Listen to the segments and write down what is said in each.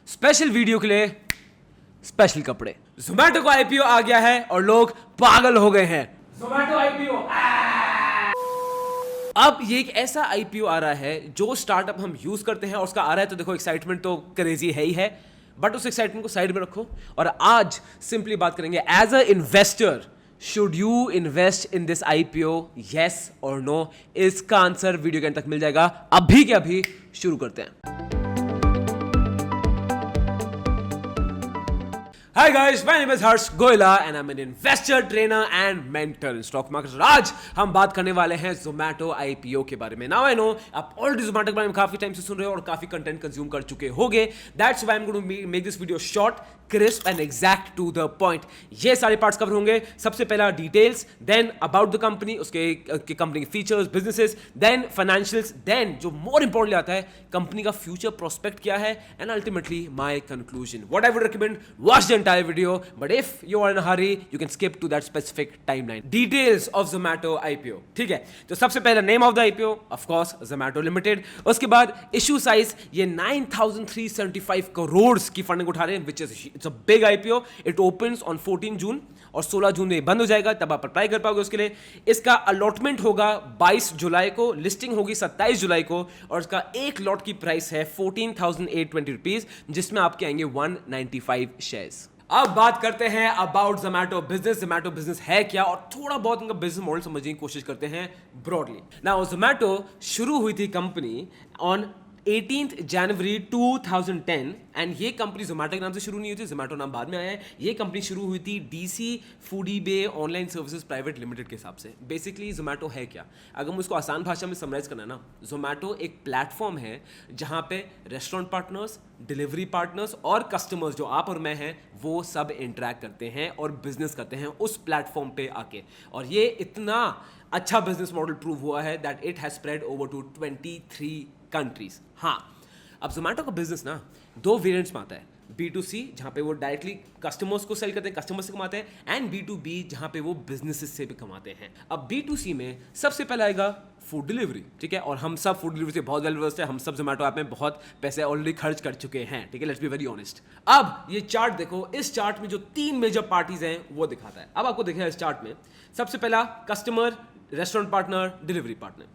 Special video के लिए special कपड़े। जोमैटो का आईपीओ आ गया है और लोग पागल हो गए हैं। जोमैटो आईपीओ। अब ये एक ऐसा आईपीओ आ रहा है जो स्टार्टअप हम यूज करते हैं और उसका आ रहा है तो देखो एक्साइटमेंट तो क्रेजी है ही है, बट उस एक्साइटमेंट को साइड में रखो और आज सिंपली बात करेंगे as a investor should you invest in this IPO, yes और नो। इसका आंसर वीडियो के अंत तक मिल जाएगा। अभी के अभी शुरू करते हैं। Hi guys, my name is Harsh Goyla and I'm an investor, trainer and mentor in stock market। आज हम बात करने वाले हैं Zomato IPO के बारे में। Now I know आप already Zomato के बारे में काफी टाइम से सुन रहे हो और काफी कंटेंट कंज्यूम कर चुके होगे। That's why I'm going to make this video short, crisp and exact to the point। ये सारे पार्ट्स कवर होंगे। सबसे पहला details, then about the company, उसके कंपनी के features, businesses, then financials, then जो मोर इंपॉर्टेंटली आता है कंपनी का फ्यूचर प्रोस्पेक्ट क्या है and ultimately my conclusion. What I would recommend, watch the entire video, but if you are in a hurry you can skip to that specific timeline। Details of Zomato IPO, ठीक है। तो सबसे पहला name of the IPO of course Zomato Limited। उसके बाद issue size ये 9,375 करोड़ की funding उठा रहे हैं, which is it's a big IPO। It opens on 14 जून और 16 जून में बंद हो जाएगा, तब आप अप्लाई कर पाओगे उसके लिए। इसका अलॉटमेंट होगा 22 जुलाई को, लिस्टिंग होगी 27 जुलाई को और इसका एक लॉट की प्राइस है 14,820 रुपीज, जिसमें आपके आएंगे 195 शेयर्स। अब बात करते हैं about Zomato business. Zomato business है क्या और थोड़ा बहुत उनका बिजनेस मॉडल समझने की कोशिश करते हैं ब्रॉडली। नाउ Zomato शुरू हुई थी company on 18th January 2010 and ये कंपनी Zomato के नाम से शुरू नहीं हुई थी, Zomato नाम बाद में आया है। ये कंपनी शुरू हुई थी DC फूडी बे ऑनलाइन सर्विसेज प्राइवेट लिमिटेड के हिसाब से। बेसिकली Zomato है क्या, अगर मुझे इसको आसान भाषा में समराइज करना है ना, Zomato एक प्लेटफॉर्म है जहाँ पे रेस्टोरेंट पार्टनर्स, डिलीवरी पार्टनर्स और कस्टमर्स जो आप और मैं हैं वो सब इंटरैक्ट करते हैं और बिजनेस करते हैं उस प्लेटफॉर्म पे आके। और ये इतना अच्छा बिजनेस मॉडल प्रूव हुआ है that it has spread over to 23 कंट्रीज। हाँ, अब Zomato का बिजनेस ना दो वेरिएंट्स में आता है, B2C जहाँ पे वो डायरेक्टली कस्टमर्स को सेल करते हैं, कस्टमर्स से कमाते हैं, एंड B2B जहाँ पे वो बिजनेसेस से भी कमाते हैं। अब B2C में सबसे पहले आएगा फूड डिलीवरी, ठीक है, और हम सब फूड डिलीवरी से बहुत वेल वर्स्ड है, हम सब Zomato ऐप में बहुत पैसे ऑलरेडी खर्च कर चुके हैं, ठीक है, लेट्स बी वेरी ऑनेस्ट। अब ये चार्ट देखो, इस चार्ट में जो 3 मेजर पार्टीज हैं वो दिखाता है। अब आपको देखिए इस चार्ट में सबसे पहला customer, restaurant partner, delivery partner.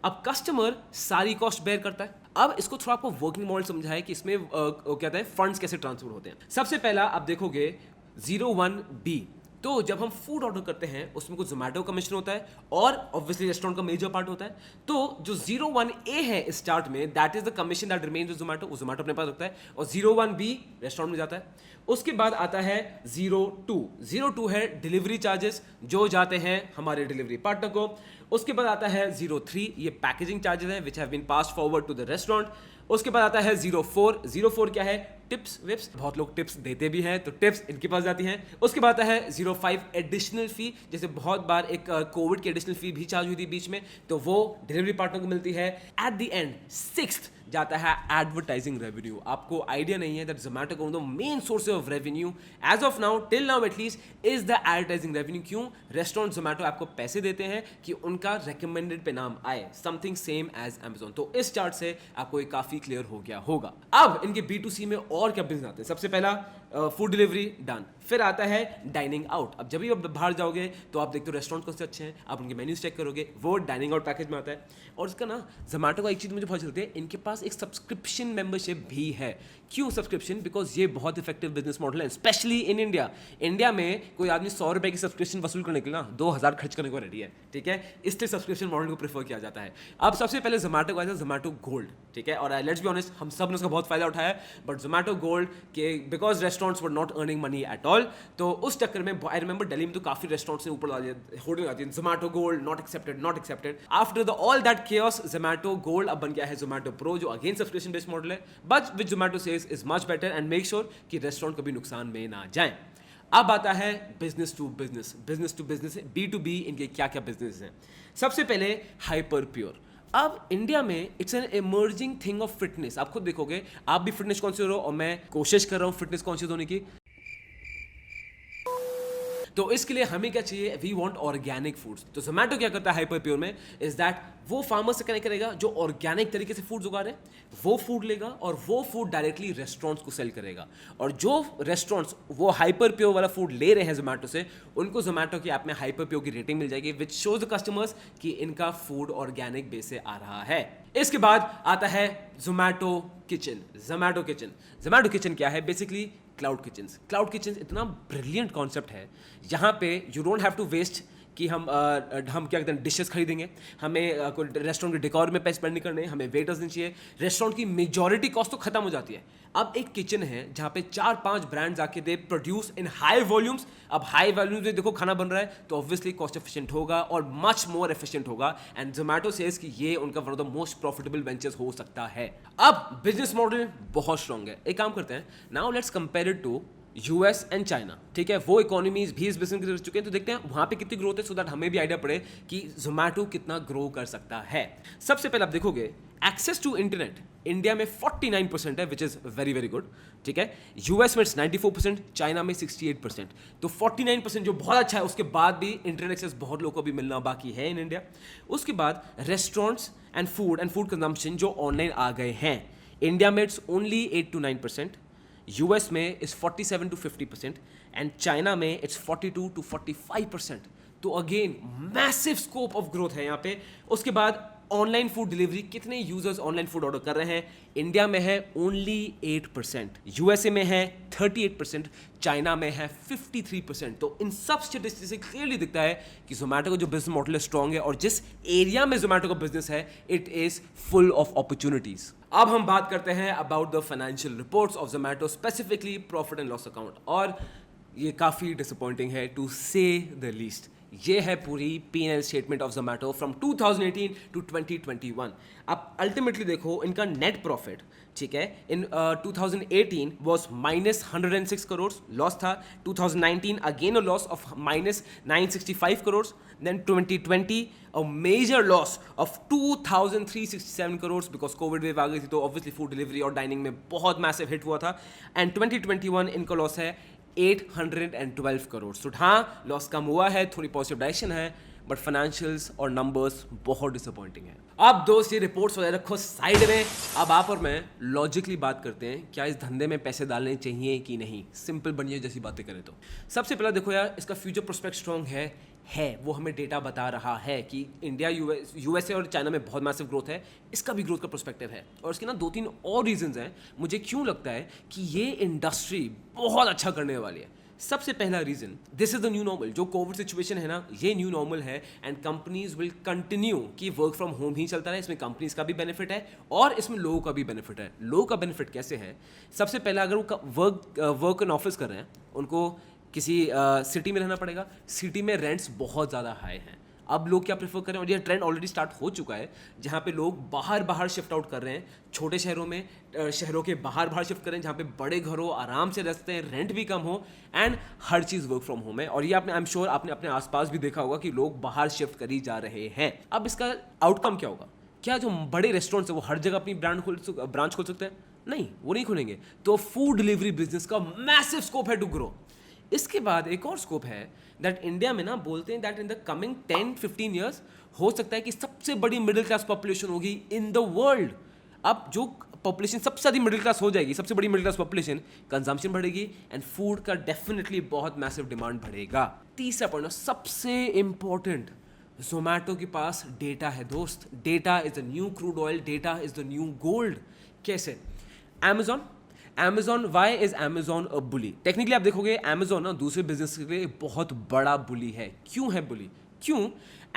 अब कस्टमर सारी कॉस्ट बेयर करता है। अब इसको थोड़ा आपको वर्किंग मॉडल समझा है कि इसमें क्या है फंड्स कैसे ट्रांसफर होते हैं। सबसे पहला आप देखोगे 01B, तो जब हम फूड ऑर्डर करते हैं उसमें कुछ Zomato कमीशन होता है और ऑब्वियसली रेस्टोरेंट का मेजर पार्ट होता है। तो जो 01A है इस चार्ट में, that is the commission that remains with Zomato, वो Zomato अपने पास रखता है, और 01B रेस्टोरेंट में जाता है। उसके बाद आता है 02 है डिलीवरी चार्जेस जो जाते हैं हमारे डिलीवरी पार्टनर को। उसके बाद आता है 03, ये पैकेजिंग चार्जेस हैं which have been passed forward to the restaurant. उसके बाद आता है 04 क्या है, टिप्स विप्स, बहुत लोग टिप्स देते भी हैं तो टिप्स इनके पास जाती हैं। उसके बाद आता है 05 एडिशनल फी, जैसे बहुत बार एक कोविड की एडिशनल फी भी चार्ज हुई थी बीच में, तो वो डिलीवरी पार्टनर को मिलती है। एट द एंड 6th जाता है एडवर्टाइजिंग रेवेन्यू। आपको आइडिया नहीं है दैट Zomato का main source of revenue as of now, till now at least, is the advertising revenue. क्यों? रेस्टोरेंट Zomato आपको पैसे देते हैं कि उनका रिकमेंडेड पे नाम आए, समथिंग सेम एज Amazon। तो इस चार्ट से आपको ये काफी क्लियर हो गया होगा। अब इनके B2C में और क्या बिजनेस आते हैं। सबसे पहला फूड डिलीवरी डन, फिर आता है डाइनिंग आउट। अब जब भी आप बाहर जाओगे तो आप देखते हो रेस्टोरेंट कौन से अच्छे हैं, आप उनके मेन्यूज चेक करोगे, वो डाइनिंग आउट पैकेज में आता है। और इसका ना Zomato का एक चीज़ मुझे बहुत चलती है, इनके पास एक सब्सक्रिप्शन मेंबरशिप भी है। क्यों सब्सक्रिप्शन? बिकॉज ये बहुत इफेक्टिव बिजनेस मॉडल है, स्पेशली इन इंडिया। इंडिया में कोई आदमी 100 रुपए की सब्सक्रिप्शन वसूल करने के लिए ना 2,000 खर्च करने को रेडी है, ठीक है, इसलिए सब्सक्रिप्शन मॉडल को प्रेफर किया जाता है। अब सबसे पहले Zomato को आया था Zomato गोल्ड, ठीक है, और लेट्स बी ऑनेस्ट हम सब ने उसका बहुत फायदा उठाया, बट Zomato गोल्ड के because restaurants were not earning money at all, तो उस चक्कर में आई रिमेंबर दिल्ली में तो काफी रेस्टोरेंट्स ने ऊपर होर्डिंग आती है Zomato gold not accepted, not accepted. After the all that chaos Zomato gold अब बन गया है Zomato प्रो, जो अगेन सब्सक्रिप्शन बेस्ड मॉडल है, but with Zomato says is much better and make sure कि रेस्टोरेंट कभी नुकसान में ना जाए। अब आता है बिजनेस टू बिजनेस, B2B, इनके क्या क्या बिजनेस हैं। सबसे पहले हाइपर प्योर। अब इंडिया में it's an emerging thing of fitness. आप खुद देखोगे, आप भी फिटनेस कॉन्शियस हो और मैं कोशिश कर रहा हूँ फिटनेस कॉन्शियस होने की। तो इसके लिए हमें क्या चाहिए, वी वांट ऑर्गेनिक फूड्स। तो जोमेटो क्या करता है हाइपर प्योर में, इज दैट वो फार्मर से कनेक्ट करेगा जो ऑर्गेनिक तरीके से फूड्स उगा रहे हैं, वो फूड लेगा और वो फूड डायरेक्टली रेस्टोरेंट्स को सेल करेगा। और जो रेस्टोरेंट्स वो हाइपर प्योर वाला फूड ले रहे हैं जोमेटो से, उनको जोमेटो की ऐप में हाइपर प्योर की रेटिंग मिल जाएगी, विच शोज द कस्टमर्स कि इनका फूड ऑर्गेनिक बेस से आ रहा है। इसके बाद आता है जोमेटो किचन। जोमेटो किचन क्या है, बेसिकली क्लाउड किचन इतना ब्रिलियंट कॉन्सेप्ट है, यहाँ पे you don't have to waste कि हम क्या कहते हैं डिशेस खरीदेंगे, हमें कोई रेस्टोरेंट के डेकोर में पैसे स्पेंड नहीं करने, हमें वेटर्स नहीं चाहिए, रेस्टोरेंट की मेजॉरिटी कॉस्ट तो खत्म हो जाती है। अब एक किचन है जहाँ पे 4-5 ब्रांड्स आके they produce in high volumes. अब हाई वॉल्यूम्स में देखो खाना बन रहा है तो ऑब्वियसली कॉस्ट एफिशिएंट होगा और मच मोर एफिशिएंट होगा, एंड जोमेटो सेज कि ये उनका one of the most profitable ventures हो सकता है। अब बिजनेस मॉडल बहुत स्ट्रॉन्ग है। एक काम करते हैं, now let's compare it to US and China, ठीक है, वो इकोनॉमीज भी इस बिजनेस में कर चुके हैं, तो देखते हैं वहां पे कितनी ग्रोथ है, सो दैट हमें भी आइडिया पड़े कि जोमेटो कितना ग्रो कर सकता है। सबसे पहले आप देखोगे एक्सेस टू इंटरनेट इंडिया में 49% है, which is very very good, ठीक है। यूएस में 94%, चाइना में 68%, तो 49% जो बहुत अच्छा है। उसके बाद भी इंटरनेट एक्सेस बहुत लोगों को भी मिलना बाकी है इन इंडिया। उसके बाद रेस्टोरेंट्स एंड फूड कंजम्पशन जो ऑनलाइन आ गए हैं, इंडिया में इट्स ओनली 8 to 9%, यूएस में इस 47 to 50% एंड चाइना में इट्स 42 to 45%। तो again massive scope of growth है यहाँ पे। उसके बाद ऑनलाइन फूड डिलीवरी, कितने यूजर्स ऑनलाइन फूड ऑर्डर कर रहे हैं, इंडिया में है ओनली 8%, यूएसए में है 38%, चाइना में है 53%। तो इन सब स्टेटिस्टिक्स से क्लियरली दिखता है कि जोमेटो का जो बिजनेस मॉडल है स्ट्रॉन्ग है, और जिस एरिया में जोमेटो का बिजनेस है it is full of opportunities. अब हम बात करते हैं about the financial reports of Zomato, specifically profit and loss account, और ये काफ़ी डिसअपॉइंटिंग है टू से द लीस्ट। ये है पूरी P&L statement of Zomato from 2018 to 2021। आप अल्टीमेटली देखो इनका नेट प्रॉफिट, ठीक है, इन 2018 वॉज -106 करोड़ लॉस था, 2019 again a loss of -965 crore, then 2020 a major loss of 2,367 crore because covid wave आ गई थी, तो ऑब्वियसली फूड डिलीवरी और डाइनिंग में बहुत मैसिव हिट हुआ था, एंड 2021 इनका लॉस है 812 करोड़। तो हाँ, लॉस कम हुआ है, थोड़ी पॉजिटिव डायरेक्शन है, बट फाइनेंशियल्स और नंबर्स बहुत डिसअपॉइंटिंग है। अब दोस्त ये रिपोर्ट्स वगैरह रखो साइड में, अब आप और मैं लॉजिकली बात करते हैं क्या इस धंधे में पैसे डालने चाहिए कि नहीं। सिंपल बनिए जैसी बातें करें तो सबसे पहला देखो यार, इसका फ्यूचर प्रोस्पेक्ट स्ट्रॉन्ग है, वो हमें डेटा बता रहा है कि इंडिया, यूएसए और चाइना में बहुत मैसिव ग्रोथ है, इसका भी ग्रोथ का पर्सपेक्टिव है। और इसके ना 2-3 और रीजंस हैं मुझे क्यों लगता है कि ये इंडस्ट्री बहुत अच्छा करने वाली है। सबसे पहला reason, this is the new normal. जो कोविड सिचुएशन है ना, ये न्यू नॉर्मल है, एंड कंपनीज विल कंटिन्यू कि वर्क फ्रॉम होम ही चलता रहे। इसमें कंपनीज का भी बेनिफिट है और इसमें लोगों का भी बेनिफिट है। लोगों का बेनिफिट कैसे है, सबसे पहला अगर वो वर्क इन ऑफिस कर रहे हैं, उनको किसी सिटी में रहना पड़ेगा, सिटी में रेंट्स बहुत ज़्यादा हाई हैं। अब लोग क्या प्रेफर करें, और ये ट्रेंड ऑलरेडी स्टार्ट हो चुका है, जहाँ पे लोग बाहर शिफ्ट आउट कर रहे हैं, छोटे शहरों में, शहरों के बाहर शिफ्ट कर रहे हैं, जहाँ पे बड़े घरों आराम से रहते हैं, रेंट भी कम हो, and her cheese work from home है। और ये आपने, आई एम श्योर आपने अपने आसपास भी देखा होगा कि लोग बाहर शिफ्ट करी जा रहे हैं। अब इसका आउटकम क्या होगा, क्या जो बड़े रेस्टोरेंट्स है वो हर जगह अपनी ब्रांच खोल सकते हैं? नहीं, वो नहीं खोलेंगे। तो फूड डिलीवरी बिजनेस का मैसिव स्कोप है टू ग्रो। इसके बाद एक और स्कोप है दैट इंडिया में ना बोलते हैं that in the coming 10-15 years हो सकता है कि सबसे बड़ी मिडिल क्लास पॉपुलेशन होगी इन द वर्ल्ड। अब जो पॉपुलेशन सबसे ज़्यादा मिडिल क्लास हो जाएगी, सबसे बड़ी मिडिल क्लास पॉपुलेशन, कंजम्पशन बढ़ेगी एंड फूड का डेफिनेटली बहुत मैसिव डिमांड बढ़ेगा। तीसरा पॉइंट, सबसे इंपॉर्टेंट, जोमेटो के पास डेटा है दोस्त। Data is the new crude oil, data is the new gold. कैसे? Amazon, why is Amazon a bully? Technically आप देखोगे Amazon ना दूसरे बिजनेस के लिए बहुत बड़ा बुली है। क्यों है बुली? क्यों?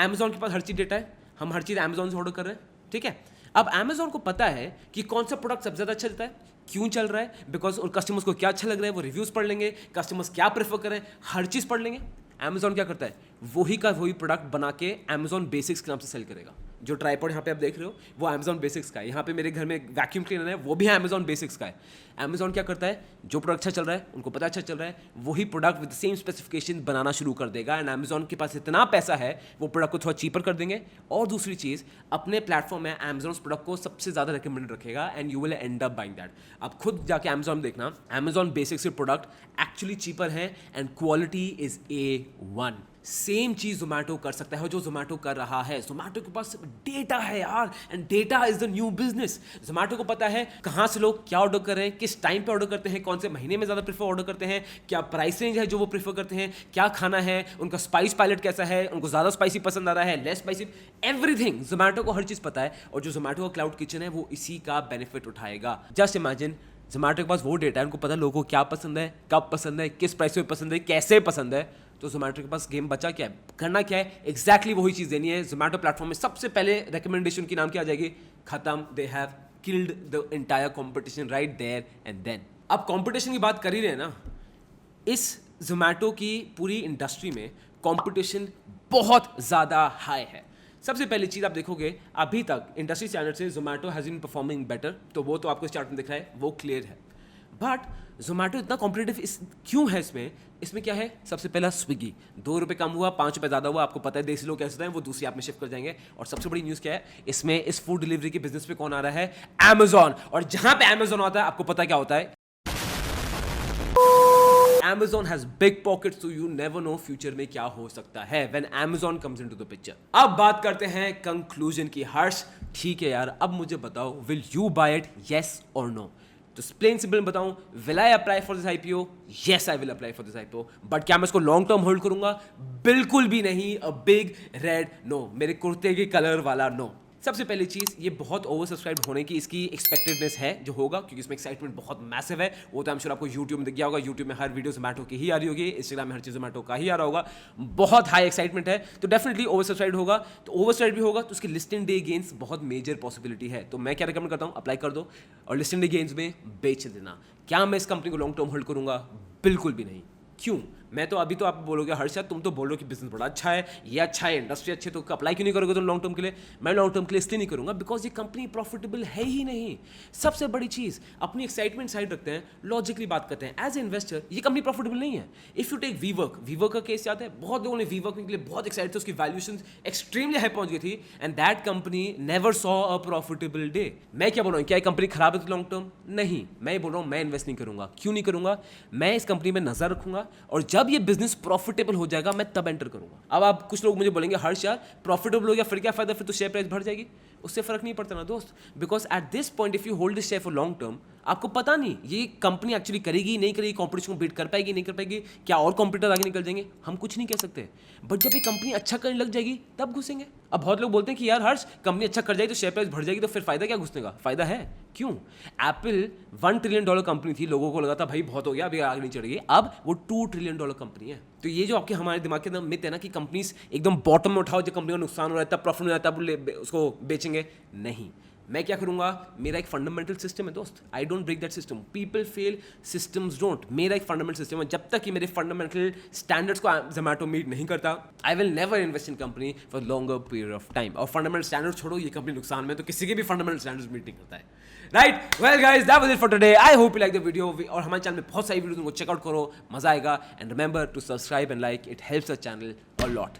Amazon के पास हर चीज़ डेटा है, हम हर चीज़ Amazon से ऑर्डर कर रहे हैं, ठीक है। अब Amazon को पता है कि कौन सा प्रोडक्ट सबसे ज़्यादा अच्छा चलता है, क्यों चल रहा है, बिकॉज उन कस्टमर्स को क्या अच्छा लग रहा है, वो रिव्यूज़ पढ़ लेंगे, कस्टमर्स क्या प्रेफर करें, हर चीज़ पढ़ लेंगे। Amazon क्या करता है, वही का वही प्रोडक्ट बना के Amazon बेसिक्स के नाम से सेल करेगा। जो ट्राइपॉड यहाँ पे आप देख रहे हो वो Amazon बेसिक्स का है। यहाँ पे मेरे घर में वैक्यूम क्लीनर है, वो भी Amazon बेसिक्स का है। Amazon क्या करता है, जो प्रोडक्ट अच्छा चल रहा है, उनको पता अच्छा चल रहा है, वही प्रोडक्ट विद सेम स्पेसिफिकेशन बनाना शुरू कर देगा। एंड Amazon के पास इतना पैसा है, वो प्रोडक्ट को थोड़ा चीपर कर देंगे। और दूसरी चीज़, अपने प्लेटफॉर्म में Amazon उस प्रोडक्ट को सबसे ज़्यादा रिकमेंडेड रखेगा and you will and up buying that. आप खुद जाके Amazon में देखना, Amazon बेसिक्स के प्रोडक्ट एक्चुअली चीपर हैं and quality is A1। Same चीज जोमैटो कर सकता है जो जोमैटो कर रहा है। जोमैटो के पास डेटा है यार, and data is the new business. Zomato को पता है कहाँ से लोग क्या ऑर्डर कर रहे हैं, किस टाइम पे ऑर्डर करते हैं, कौन से महीने में ज़्यादा प्रेफर ऑर्डर करते हैं, क्या प्राइस रेंज है जो वो प्रेफर करते हैं, क्या खाना है, उनका स्पाइस पैलेट कैसा है, उनको ज़्यादा स्पाइसी पसंद आ रहा है, लेस स्पाइसी, एवरीथिंग। जोमैटो को हर चीज़ पता है, और जो जोमैटो का क्लाउड किचन है वो इसी का बेनिफिट उठाएगा। जस्ट इमेजिन, जोमैटो के पास वो डेटा है, उनको पता है लोगों को क्या पसंद है, कब पसंद है, किस प्राइस में पसंद है, कैसे पसंद है। तो जोमैटो के पास गेम बचा क्या है, करना क्या है, एग्जैक्टली वही चीज़ देनी है। जोमैटो प्लेटफॉर्म में सबसे पहले रिकमेंडेशन की नाम क्या आ जाएगी, खत्म। They have killed the entire competition right there and then. अब कॉम्पिटिशन की बात कर ही रहे हैं ना, इस जोमैटो की पूरी इंडस्ट्री में कॉम्पिटिशन बहुत ज़्यादा हाई है। सबसे पहली चीज़ आप देखोगे, अभी तक इंडस्ट्री स्टैंडर्ड से Zomato has been performing better, तो वो तो आपको इस चार्ट में दिख रहा है, वो क्लियर है। बट जोमैटो इतना कॉम्पिटेटिव क्यों है इसमें क्या है, सबसे पहला स्विगी, ₹2 कम हुआ, ₹5 ज़्यादा हुआ। आपको पता है देसी लोग कैसे होते हैं, वो दूसरी ऐप में शिफ्ट कर जाएंगे। और सबसे बड़ी न्यूज़ क्या है इसमें, इस फूड डिलीवरी के बिजनेस पे कौन आ रहा है, Amazon। और जहां पे Amazon आता है, आपको पता क्या होता है, Amazon has big pockets, so you never know future में क्या हो सकता है when Amazon comes into the picture। अब बात करते हैं conclusion की। हर्ष, ठीक है यार, अब मुझे बताओ, will you buy it, yes or no? तो प्लेन सिंपल बताऊं, will I apply for this IPO? Yes, I will apply for this IPO। But क्या मैं इसको लॉन्ग टर्म होल्ड करूंगा? बिल्कुल भी नहीं। अ बिग रेड नो, मेरे कुर्ते के कलर वाला नो। सबसे पहली चीज़, ये बहुत ओवर सब्सक्राइब होने की इसकी एक्सपेक्टेडनेस है जो होगा, क्योंकि इसमें एक्साइटमेंट बहुत मैसिव है। वो तो आई एम श्योर आपको यूट्यूब में दिख गया होगा, यूट्यूब में हर वीडियो जोमैटो की ही आ रही होगी, इंस्टाग्राम में हर चीज़ जोमैटो का ही आ रहा होगा। बहुत हाई एक्साइटमेंट है, तो डेफिनेटली ओवर सब्सक्राइब होगा। तो ओवर सब्सक्राइब भी होगा तो उसकी लिस्टिंग डे गेन्स बहुत मेजर पॉसिबिलिटी है। तो मैं क्या रिकमेंड करता हूँ, अप्लाई कर दो और लिस्टिंग डे गेन्स में बेच देना। क्या मैं इस कंपनी को लॉन्ग टर्म होल्ड करूँगा? बिल्कुल भी नहीं। क्यों? मैं तो अभी तो आप बोलोगे हर्ष तुम तो बोल रहे हो कि बिजनेस बड़ा अच्छा है, ये अच्छा है, इंडस्ट्री अच्छी है, तो अप्लाई क्यों नहीं करोगे तुम लॉन्ग टर्म के लिए? मैं लॉन्ग टर्म के लिए इसलिए नहीं करूंगा बिकॉज ये कंपनी प्रॉफिटेबल है ही नहीं। सबसे बड़ी चीज़, अपनी एक्साइटमेंट साइड रखते हैं, लॉजिकली बात करते हैं। एज ए इन्वेस्टर ये कंपनी प्रॉफिटेबल नहीं है। इफ यू टेक वीवर्क का केस याद है, बहुत लोगों ने वीवर्क के लिए बहुत एक्साइटेड थे, उसकी वैल्यूएशन एक्सट्रीमली हाई पहुंच गई थी and that company never saw a profitable day. मैं क्या बोल रहा हूँ, क्या ये कंपनी खराब है लॉन्ग टर्म? नहीं, मैं बोल रहा हूँ मैं इन्वेस्ट नहीं करूंगा। क्यों नहीं करूंगा? मैं इस कंपनी में नजर रखूंगा और जब ये बिजनेस प्रॉफिटेबल हो जाएगा मैं तब एंटर करूंगा। अब आप कुछ लोग मुझे बोलेंगे हर्ष यार प्रॉफिटेबल हो गया फिर क्या फायदा, फिर तो शेयर प्राइस बढ़ जाएगी। उससे फर्क नहीं पड़ता ना दोस्त, because at this point if you hold this share for long term, आपको पता नहीं ये कंपनी एक्चुअली करेगी नहीं करेगी, कॉम्पिटिशन को बीट कर पाएगी नहीं कर पाएगी, क्या और कॉम्पिटिटर आगे निकल जाएंगे, हम कुछ नहीं कह सकते। बट जब ये कंपनी अच्छा करने लग जाएगी तब घुसेंगे। अब बहुत लोग बोलते हैं कि यार हर्ष कंपनी अच्छा कर जाएगी तो शेयर प्राइस बढ़ जाएगी, तो फिर फायदा क्या घुसने का? फायदा है। क्यों? एप्पल $1 ट्रिलियन कंपनी थी, लोगों को लगा था भाई बहुत हो गया, अभी आगे नहीं चढ़ेगी, अब वो $2 ट्रिलियन कंपनी है। तो ये जो आपके हमारे दिमाग के अंदर मिथ है ना कि कंपनीज एकदम बॉटम में उठाओ, जब कंपनी का नुकसान हो रहा है तब प्रॉफिट में आता है तब उसको बेचेंगे, नहीं। मैं क्या करूंगा, मेरा एक फंडामेंटल सिस्टम है दोस्त, I don't break that system. People fail, systems don't. मेरा एक फंडामेंटल सिस्टम है, जब तक कि मेरे फंडामेंटल स्टैंडर्ड्स को जोमैटो मीट नहीं करता, I will never invest in company for longer period of time. और फंडामेंटल स्टैंडर्ड छोड़ो, ये कंपनी नुकसान में तो किसी के भी फंडामेंटल स्टैंडर्ड्स मीट नहीं करता है। Right, well guys that was it for today. I hope you like the video. और हमारे चैनल में बहुत सारी वीडियोस को चेकआउट करो, मजा आएगा। And remember to subscribe and like, it helps the channel a lot.